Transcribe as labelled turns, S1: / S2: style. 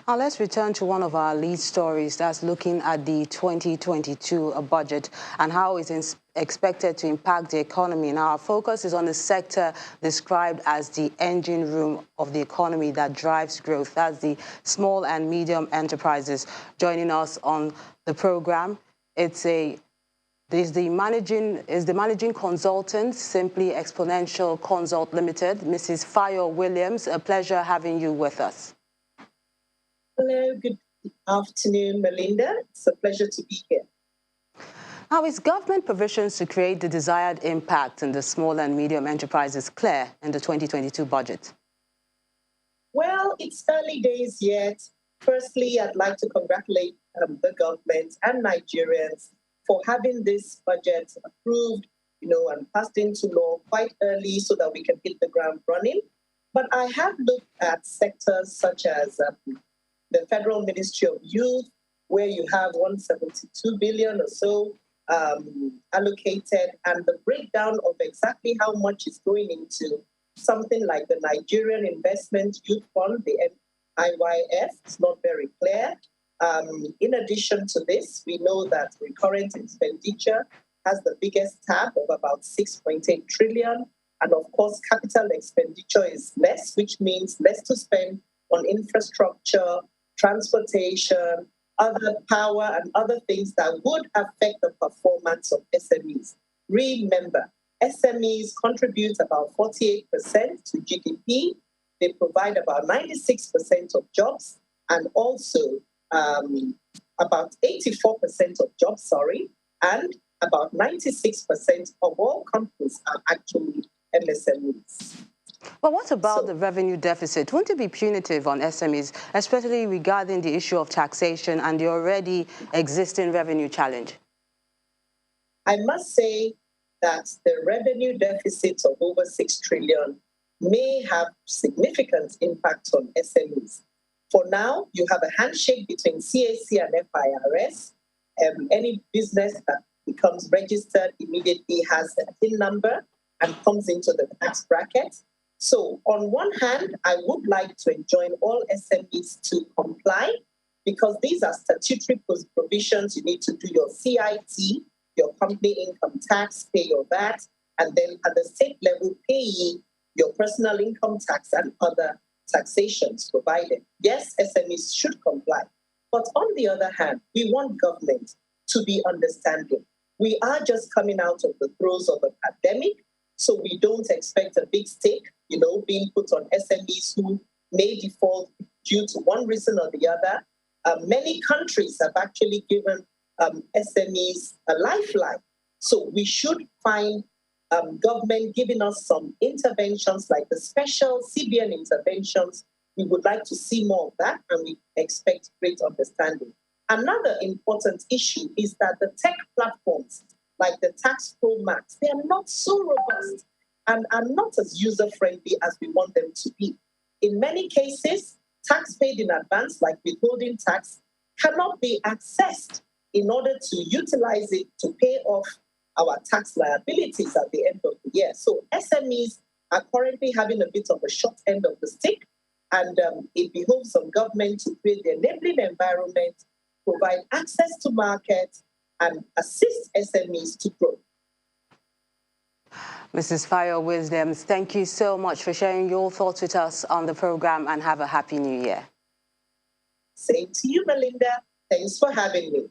S1: Now let's return to one of our lead stories that's looking at the 2022 budget and how it's expected to impact the economy. Now our focus is on the sector described as the engine room of the economy that drives growth. That's the small and medium enterprises. Joining us on the program, is the managing consultant, Simply Exponential Consult Limited, Mrs. Fayo Williams. A pleasure having you with us.
S2: Hello, good afternoon, Melinda. It's a pleasure to be here.
S1: Now, is government provisions to create the desired impact in the small and medium enterprises clear in the 2022 budget?
S2: Well, it's early days yet. Firstly, I'd like to congratulate the government and Nigerians for having this budget approved, and passed into law quite early so that we can hit the ground running. But I have looked at sectors such as the Federal Ministry of Youth, where you have 172 billion or so allocated, and the breakdown of exactly how much is going into something like the Nigerian Investment Youth Fund, the NIYF, is not very clear. In addition to this, we know that recurrent expenditure has the biggest tab of about 6.8 trillion. And of course, capital expenditure is less, which means less to spend on infrastructure, transportation, other power, and other things that would affect the performance of SMEs. Remember, SMEs contribute about 48% to GDP. They provide about 96% of jobs, and also about 84% of jobs, and about 96% of all companies are actually MSMEs.
S1: Well, what about the revenue deficit? Won't it be punitive on SMEs, especially regarding the issue of taxation and the already existing revenue challenge?
S2: I must say that the revenue deficit of over 6 trillion may have significant impact on SMEs. For now, you have a handshake between CAC and FIRS. Any business that becomes registered immediately has a PIN number and comes into the tax bracket. So on one hand, I would like to enjoin all SMEs to comply, because these are statutory provisions. You need to do your CIT, your company income tax, pay your VAT, and then at the state level, pay your personal income tax and other taxations provided. Yes, SMEs should comply. But on the other hand, we want government to be understanding. We are just coming out of the throes of a pandemic, so we don't expect a big stake, being put on SMEs who may default due to one reason or the other. Many countries have actually given SMEs a lifeline. So we should find government giving us some interventions like the special CBN interventions. We would like to see more of that, and we expect great understanding. Another important issue is that the tech platforms like the Tax Pro Max, they are not so robust and are not as user-friendly as we want them to be. In many cases, tax paid in advance, like withholding tax, cannot be accessed in order to utilize it to pay off our tax liabilities at the end of the year. So SMEs are currently having a bit of a short end of the stick, and it behoves on government to create the enabling environment, provide access to markets, and assist SMEs to grow.
S1: Mrs. Fayo Williams, thank you so much for sharing your thoughts with us on the program, and have a happy new year.
S2: Same to you, Melinda. Thanks for having me.